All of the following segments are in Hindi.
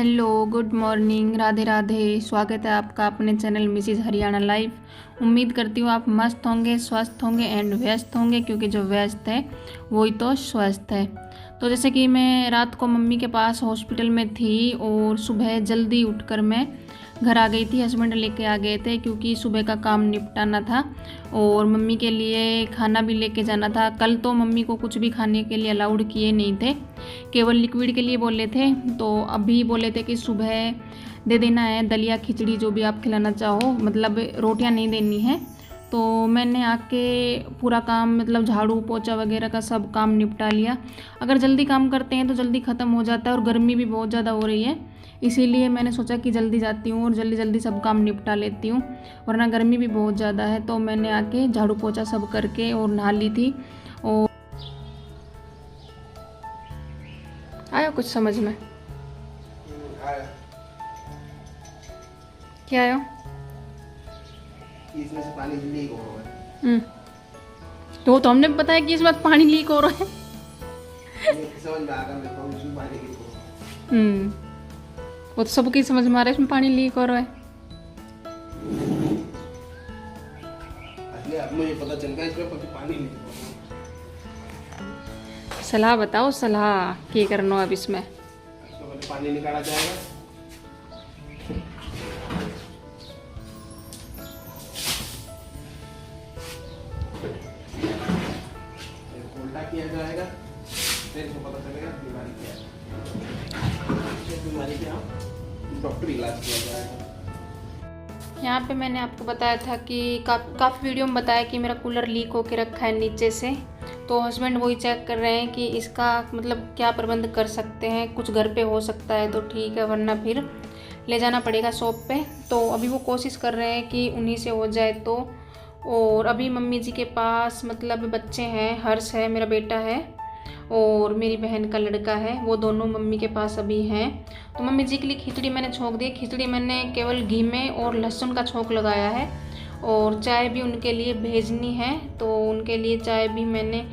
Hello, good morning, Radhe Radhe. स्वागत है आपका अपने चैनल मिसिज हरियाणा लाइफ। उम्मीद करती हूँ आप मस्त होंगे, स्वस्थ होंगे एंड व्यस्त होंगे, क्योंकि जो व्यस्त है वही तो स्वस्थ है। तो जैसे कि मैं रात को मम्मी के पास हॉस्पिटल में थी और सुबह जल्दी उठकर मैं घर आ गई थी। हस्बैंड लेके आ गए थे क्योंकि सुबह का काम निपटाना था और मम्मी के लिए खाना भी लेके जाना था। कल तो मम्मी को कुछ भी खाने के लिए अलाउड किए नहीं थे, केवल लिक्विड के लिए बोले थे। तो अभी बोले थे कि सुबह दे देना है दलिया खिचड़ी, जो भी आप खिलाना चाहो, मतलब रोटियां नहीं देनी है। तो मैंने आके पूरा काम, मतलब झाड़ू पोछा वगैरह का सब काम निपटा लिया। अगर जल्दी काम करते हैं तो जल्दी ख़त्म हो जाता है और गर्मी भी बहुत ज़्यादा हो रही है, इसीलिए मैंने सोचा कि जल्दी जाती हूँ और जल्दी जल्दी सब काम निपटा लेती हूँ, वरना गर्मी भी बहुत ज़्यादा है। तो मैंने आके झाड़ू पोछा सब करके और नहा ली थी। और आया कुछ समझ में? क्या आया? इसमें से पानी लीक हो रहा है। तो हमने बताया कि इस बात पानी लीक हो रहा है। समझ में आ गया मेरे को, इसमें पानी लीक हो रहा है। वो तो सबकी समझ में आ रहा है इसमें पानी लीक हो रहा है। इसलिए अब मुझे पता चल गया इसमें पानी लीक हो रहा है। सलाह बताओ, सलाह क्या करना अब इसमें? इसको पहले पानी निकाला जाएगा। उल्टा किया जाएगा, फिर इसको पता चलेगा बीमारी क्या है। बीमारी क्या डॉक्टर इलाज किया जाएगा। यहाँ पे मैंने आपको बताया था कि काफ़ी वीडियो में बताया कि मेरा कूलर लीक होके रखा है नीचे से। तो हस्बैंड वही चेक कर रहे हैं कि इसका मतलब क्या प्रबंध कर सकते हैं। कुछ घर पे हो सकता है तो ठीक है, वरना फिर ले जाना पड़ेगा शॉप पे। तो अभी वो कोशिश कर रहे हैं कि उन्हीं से हो जाए। तो और अभी मम्मी जी के पास मतलब बच्चे हैं, हर्ष है मेरा बेटा है और मेरी बहन का लड़का है, वो दोनों मम्मी के पास अभी हैं। तो मम्मी जी के लिए खिचड़ी मैंने छोंक दी। खिचड़ी मैंने केवल घी में और लहसुन का छोंक लगाया है और चाय भी उनके लिए भेजनी है, तो उनके लिए चाय भी मैंने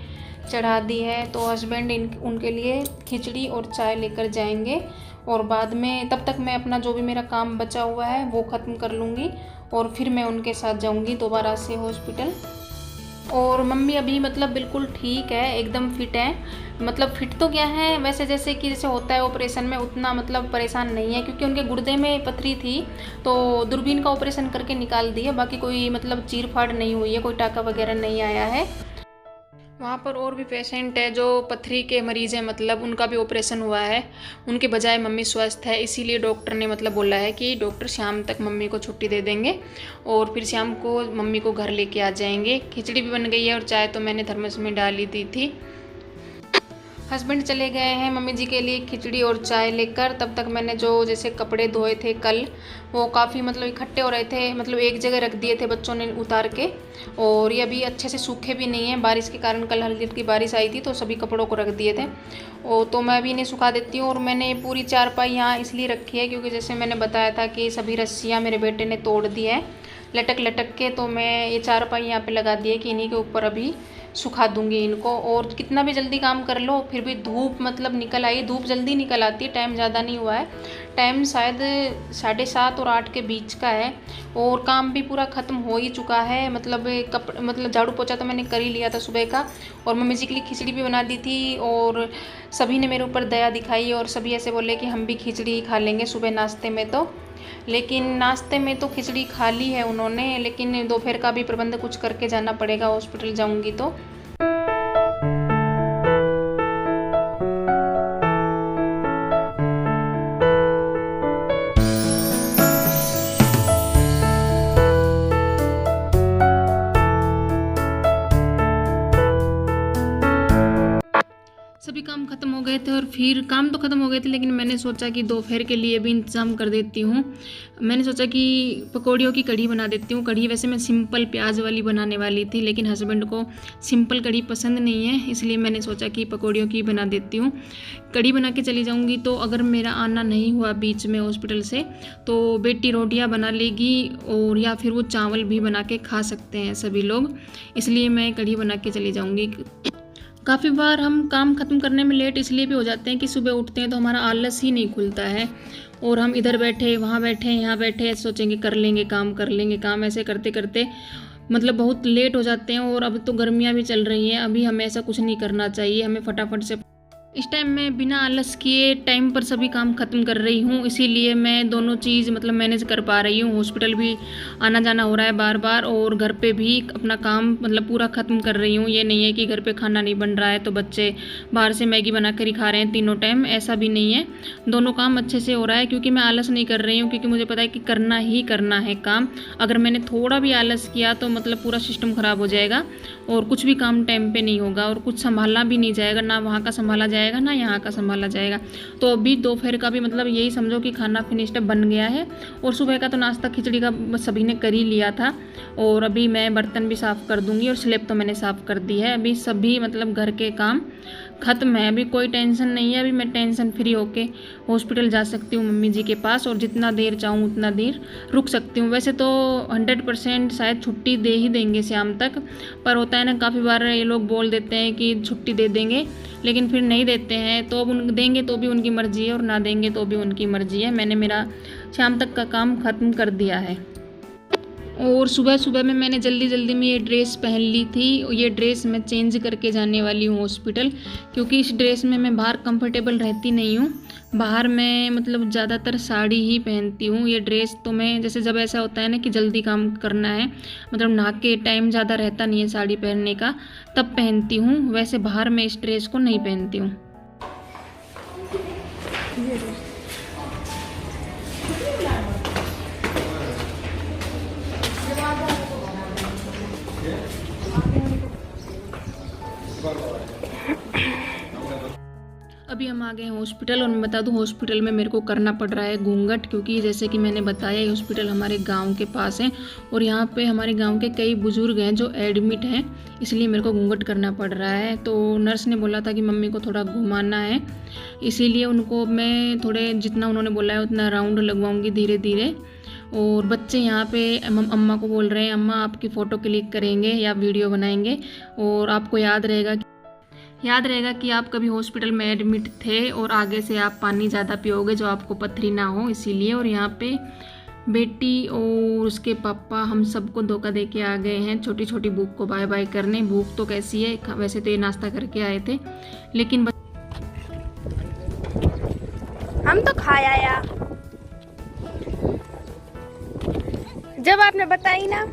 चढ़ा दी है। तो हस्बैंड उनके लिए खिचड़ी और चाय लेकर जाएंगे और बाद में, तब तक मैं अपना जो भी मेरा काम बचा हुआ है वो ख़त्म कर लूँगी और फिर मैं उनके साथ जाऊँगी दोबारा से हॉस्पिटल। और मम्मी अभी मतलब बिल्कुल ठीक है, एकदम फिट है। मतलब फिट तो क्या है, वैसे जैसे कि जैसे होता है ऑपरेशन में, उतना मतलब परेशान नहीं है, क्योंकि उनके गुर्दे में पथरी थी तो दूरबीन का ऑपरेशन करके निकाल दी है। बाकी कोई मतलब चीर फाड़ नहीं हुई है, कोई टाका वगैरह नहीं आया है। वहाँ पर और भी पेशेंट है जो पथरी के मरीज़ हैं, मतलब उनका भी ऑपरेशन हुआ है। उनके बजाय मम्मी स्वस्थ है, इसीलिए डॉक्टर ने मतलब बोला है कि डॉक्टर शाम तक मम्मी को छुट्टी दे देंगे और फिर शाम को मम्मी को घर लेके आ जाएंगे। खिचड़ी भी बन गई है और चाय तो मैंने थर्मस में डाल ही दी थी। हस्बैंड चले गए हैं मम्मी जी के लिए खिचड़ी और चाय लेकर। तब तक मैंने जो जैसे कपड़े धोए थे कल, वो काफ़ी मतलब इकट्ठे हो रहे थे, मतलब एक जगह रख दिए थे बच्चों ने उतार के, और ये अभी अच्छे से सूखे भी नहीं हैं, बारिश के कारण कल हल्की हल्की बारिश आई थी तो सभी कपड़ों को रख दिए थे। तो मैं अभी इन्हें सुखा देती हूँ। और मैंने पूरी चारपाई यहाँ इसलिए रखी है क्योंकि जैसे मैंने बताया था कि सभी रस्सियाँ मेरे बेटे ने तोड़ दी है लटक लटक के, तो मैं ये चारपाई यहाँ पे लगा दी है कि इन्हीं के ऊपर अभी सुखा दूंगी इनको। और कितना भी जल्दी काम कर लो फिर भी धूप मतलब निकल आई, धूप जल्दी निकल आती है, टाइम ज़्यादा नहीं हुआ है, टाइम शायद 7:30 और 8 के बीच का है और काम भी पूरा ख़त्म हो ही चुका है। मतलब झाड़ू पोछा तो मैंने कर ही लिया था सुबह का, और मम्मी जी के लिए खिचड़ी भी बना दी थी और सभी ने मेरे ऊपर दया दिखाई और सभी ऐसे बोले कि हम भी खिचड़ी ही खा लेंगे सुबह नाश्ते में। तो लेकिन नाश्ते में तो खिचड़ी खा ली है उन्होंने, लेकिन दोपहर का भी प्रबंध कुछ करके जाना पड़ेगा, हॉस्पिटल जाऊंगी तो। सभी काम खत्म हो गए थे और फिर काम तो ख़त्म हो गए थे, लेकिन मैंने सोचा कि दोपहर के लिए भी इंतज़ाम कर देती हूँ। मैंने सोचा कि पकौड़ियों की कढ़ी बना देती हूँ। कढ़ी वैसे मैं सिंपल प्याज वाली बनाने वाली थी, लेकिन हस्बैंड को सिंपल कढ़ी पसंद नहीं है, इसलिए मैंने सोचा कि पकौड़ियों की बना देती हूँ। कढ़ी बना के चली जाऊँगी, तो अगर मेरा आना नहीं हुआ बीच में हॉस्पिटल से तो बेटी रोटियाँ बना लेगी और या फिर वो चावल भी बना के खा सकते हैं सभी लोग, इसलिए मैं कढ़ी बना के चली जाऊँगी। काफ़ी बार हम काम ख़त्म करने में लेट इसलिए भी हो जाते हैं कि सुबह उठते हैं तो हमारा आलस ही नहीं खुलता है, और हम इधर बैठे वहाँ बैठे यहाँ बैठे सोचेंगे कर लेंगे काम, ऐसे करते करते मतलब बहुत लेट हो जाते हैं। और अब तो गर्मियाँ भी चल रही हैं, अभी हमें ऐसा कुछ नहीं करना चाहिए, हमें फटाफट से इस टाइम मैं बिना आलस किए टाइम पर सभी काम ख़त्म कर रही हूँ, इसीलिए मैं दोनों चीज़ मतलब मैनेज कर पा रही हूँ। हॉस्पिटल भी आना जाना हो रहा है बार बार, और घर पे भी अपना काम मतलब पूरा ख़त्म कर रही हूँ। ये नहीं है कि घर पे खाना नहीं बन रहा है तो बच्चे बाहर से मैगी बना कर ही खा रहे हैं तीनों टाइम, ऐसा भी नहीं है। दोनों काम अच्छे से हो रहा है क्योंकि मैं आलस नहीं कर रही हूँ, क्योंकि मुझे पता है कि करना ही करना है काम। अगर मैंने थोड़ा भी आलस किया तो मतलब पूरा सिस्टम ख़राब हो जाएगा और कुछ भी काम टाइम पर नहीं होगा और कुछ संभालना भी नहीं जाएगा, ना वहाँ का संभाला जाएगा ना यहाँ का संभाला जाएगा। तो अभी दोपहर का भी मतलब यही समझो कि खाना फिनिश्ड बन गया है, और सुबह का तो नाश्ता खिचड़ी का सभी ने कर ही लिया था। और अभी मैं बर्तन भी साफ़ कर दूंगी और स्लैब तो मैंने साफ़ कर दी है। अभी सभी मतलब घर के काम ख़त्म है, अभी कोई टेंशन नहीं है। अभी मैं टेंशन फ्री होके हॉस्पिटल जा सकती हूँ मम्मी जी के पास, और जितना देर चाहूँ उतना देर रुक सकती हूँ। वैसे तो 100% शायद छुट्टी दे ही देंगे शाम तक, पर होता है ना काफ़ी बार ये लोग बोल देते हैं कि छुट्टी दे देंगे लेकिन फिर नहीं देते हैं। तो अब उन देंगे तो भी उनकी मर्ज़ी है और ना देंगे तो भी उनकी मर्ज़ी है। मैंने मेरा शाम तक का काम ख़त्म कर दिया है। और सुबह सुबह में मैंने जल्दी जल्दी में ये ड्रेस पहन ली थी। ये ड्रेस मैं चेंज करके जाने वाली हूँ हॉस्पिटल, क्योंकि इस ड्रेस में मैं बाहर कंफर्टेबल रहती नहीं हूँ। बाहर मैं मतलब ज़्यादातर साड़ी ही पहनती हूँ। ये ड्रेस तो मैं जैसे जब ऐसा होता है ना कि जल्दी काम करना है, मतलब नहा के टाइम ज़्यादा रहता नहीं है साड़ी पहनने का, तब पहनती हूँ। वैसे बाहर मैं इस ड्रेस को नहीं पहनती हूँ। अभी हम आ गए हैं हॉस्पिटल, और मैं बता दूं हॉस्पिटल में मेरे को करना पड़ रहा है घूंघट, क्योंकि जैसे कि मैंने बताया ये हॉस्पिटल हमारे गांव के पास है और यहाँ पे हमारे गांव के कई बुजुर्ग हैं जो एडमिट हैं, इसलिए मेरे को घूंघट करना पड़ रहा है। तो नर्स ने बोला था कि मम्मी को थोड़ा घुमाना है, इसीलिए उनको मैं थोड़े जितना उन्होंने बोला है उतना राउंड लगवाऊँगी धीरे धीरे। और बच्चे यहाँ पे अम्मा को बोल रहे हैं अम्मा आपकी फ़ोटो क्लिक करेंगे या वीडियो बनाएंगे, और आपको याद रहेगा कि आप कभी हॉस्पिटल में एडमिट थे और आगे से आप पानी ज़्यादा पियोगे जो आपको पथरी ना हो, इसीलिए। और यहाँ पे बेटी और उसके पापा हम सबको धोखा दे के आ गए हैं छोटी छोटी भूख को बाय बाय करने। भूख तो कैसी है, वैसे तो ये नाश्ता करके आए थे लेकिन हम तो खाया यार जब आपने बताई ना।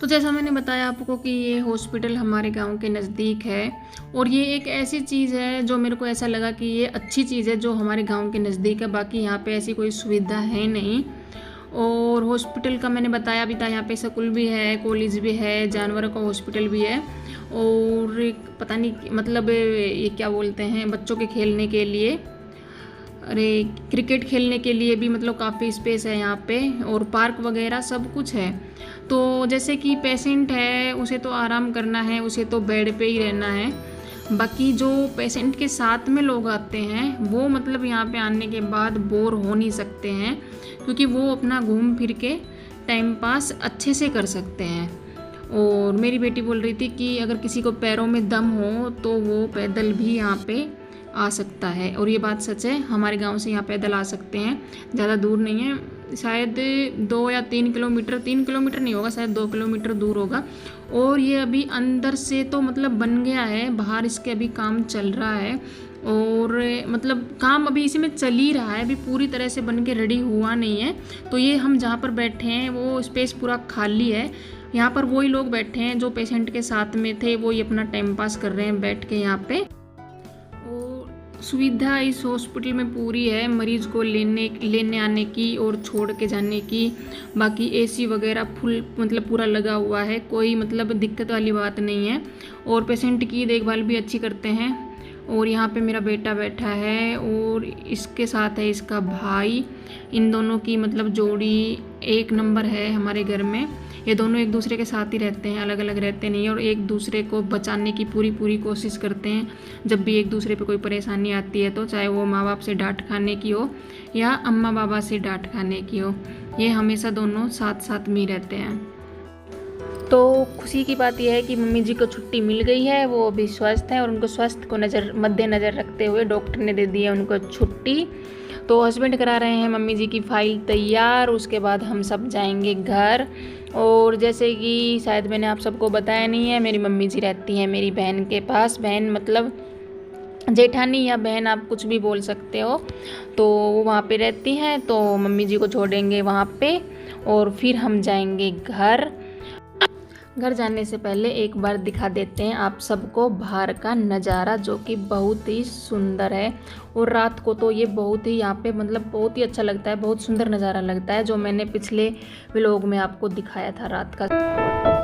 तो जैसा मैंने बताया आपको कि ये हॉस्पिटल हमारे गांव के नज़दीक है, और ये एक ऐसी चीज़ है जो मेरे को ऐसा लगा कि ये अच्छी चीज़ है जो हमारे गांव के नज़दीक है। बाकी यहाँ पे ऐसी कोई सुविधा है नहीं। और हॉस्पिटल का मैंने बताया भी था, यहाँ पे स्कूल भी है, कॉलेज भी है, जानवरों का हॉस्पिटल भी है, और पता नहीं मतलब ये क्या बोलते हैं बच्चों के खेलने के लिए, अरे क्रिकेट खेलने के लिए भी मतलब काफ़ी स्पेस है यहाँ पे, और पार्क वगैरह सब कुछ है। तो जैसे कि पेशेंट है उसे तो आराम करना है, उसे तो बेड पे ही रहना है। बाकी जो पेशेंट के साथ में लोग आते हैं वो मतलब यहाँ पे आने के बाद बोर हो नहीं सकते हैं, क्योंकि वो अपना घूम फिर के टाइम पास अच्छे से कर सकते हैं। और मेरी बेटी बोल रही थी कि अगर किसी को पैरों में दम हो तो वो पैदल भी यहाँ पे आ सकता है, और ये बात सच है। हमारे गांव से यहाँ पैदल आ सकते हैं, ज़्यादा दूर नहीं है, शायद 2 या 3 किलोमीटर, 3 किलोमीटर नहीं होगा, शायद 2 किलोमीटर दूर होगा। और ये अभी अंदर से तो मतलब बन गया है, बाहर इसके अभी काम चल रहा है, और मतलब काम अभी इसी में चल ही रहा है, अभी पूरी तरह से बन के रेडी हुआ नहीं है। तो ये हम जहाँ पर बैठे हैं वो स्पेस पूरा खाली है, यहाँ पर वही लोग बैठे हैं जो पेशेंट के साथ में थे, वो ये अपना टाइम पास कर रहे हैं बैठ के यहाँ पे। सुविधा इस हॉस्पिटल में पूरी है मरीज को लेने आने की और छोड़ के जाने की। बाकी एसी वगैरह फुल मतलब पूरा लगा हुआ है, कोई मतलब दिक्कत वाली बात नहीं है, और पेशेंट की देखभाल भी अच्छी करते हैं। और यहाँ पे मेरा बेटा बैठा है और इसके साथ है इसका भाई, इन दोनों की मतलब जोड़ी 1 नंबर है हमारे घर में। ये दोनों एक दूसरे के साथ ही रहते हैं, अलग अलग रहते नहीं, और एक दूसरे को बचाने की पूरी कोशिश करते हैं। जब भी एक दूसरे पे कोई परेशानी आती है तो चाहे वो माँ बाप से डांट खाने की हो या अम्मा बाबा से डांट खाने की हो, ये हमेशा दोनों साथ साथ में ही रहते हैं। तो खुशी की बात यह है कि मम्मी जी को छुट्टी मिल गई है, वो अभी स्वस्थ हैं और उनको स्वास्थ्य को मद्देनज़र रखते हुए डॉक्टर ने दे दी है उनको छुट्टी। तो हस्बैंड करा रहे हैं मम्मी जी की फ़ाइल तैयार, उसके बाद हम सब जाएंगे घर। और जैसे कि शायद मैंने आप सबको बताया नहीं है, मेरी मम्मी जी रहती हैं मेरी बहन के पास। बहन मतलब जेठानी या बहन, आप कुछ भी बोल सकते हो। तो वो वहाँ पे रहती हैं, तो मम्मी जी को छोड़ेंगे वहाँ पे और फिर हम जाएंगे घर। घर जाने से पहले एक बार दिखा देते हैं आप सबको बाहर का नज़ारा, जो कि बहुत ही सुंदर है। और रात को तो ये बहुत ही यहाँ पे मतलब बहुत ही अच्छा लगता है, बहुत सुंदर नज़ारा लगता है, जो मैंने पिछले व्लॉग में आपको दिखाया था रात का।